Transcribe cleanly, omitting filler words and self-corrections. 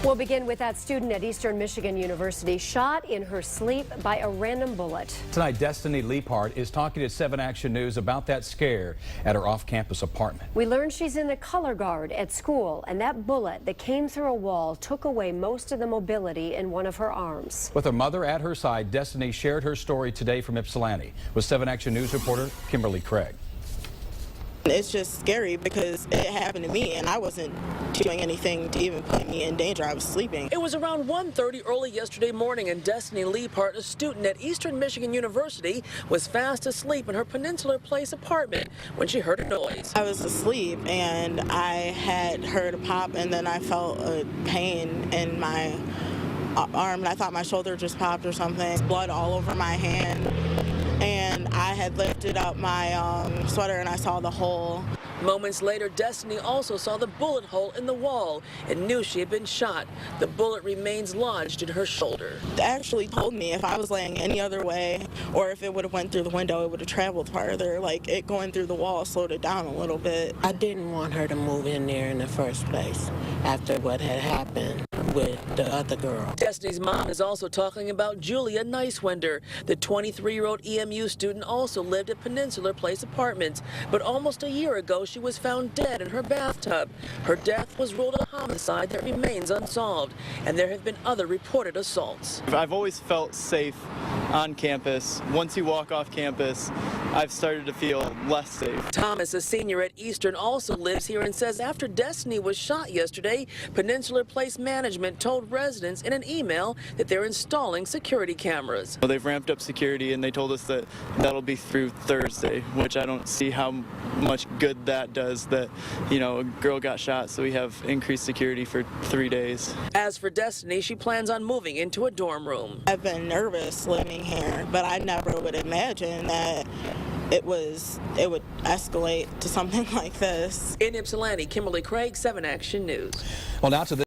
We'll begin with that student at Eastern Michigan University shot in her sleep by a random bullet. Tonight, Destiny Leapart is talking to 7 Action News about that scare at her off-campus apartment. We learned she's in the color guard at school, and that bullet that came through a wall took away most of the mobility in one of her arms. With her mother at her side, Destiny shared her story today from Ypsilanti with 7 Action News reporter Kimberly Craig. It's just scary because it happened to me and I wasn't doing anything to even put me in danger. I was sleeping. It was around 1:30 early yesterday morning, and Destiny Leapart, a student at Eastern Michigan University, was fast asleep in her Peninsular Place apartment when she heard a noise. I was asleep and I had heard a pop, and then I felt a pain in my arm, and I thought my shoulder just popped or something. Blood all over my hand. And I had lifted up my sweater and I saw the hole. Moments later, Destiny also saw the bullet hole in the wall and knew she had been shot. The bullet remains lodged in her shoulder. They actually told me if I was laying any other way or if it would have went through the window, it would have traveled farther. Like, it going through the wall slowed it down a little bit. I didn't want her to move in there in the first place after what had happened with the other girl. Destiny's mom is also talking about Julia Nicewinder. The 23-year-old EMU student also lived at Peninsular Place Apartments, but almost a year ago she was found dead in her bathtub. Her death was ruled a homicide that remains unsolved, and there have been other reported assaults. I've always felt safe on campus. Once you walk off campus, I've started to feel less safe. Thomas, a senior at Eastern, also lives here and says after Destiny was shot yesterday, Peninsular Place management told residents in an email that they're installing security cameras. Well, they've ramped up security and they told us that that'll be through Thursday, which I don't see how much good that does, that, you know, a girl got shot, so we have increased security for 3 days. As for Destiny, she plans on moving into a dorm room. I've been nervous living here, but I never would imagine that it would escalate to something like this. In Ypsilanti, Kimberly Craig, 7 Action News. Well, now to this.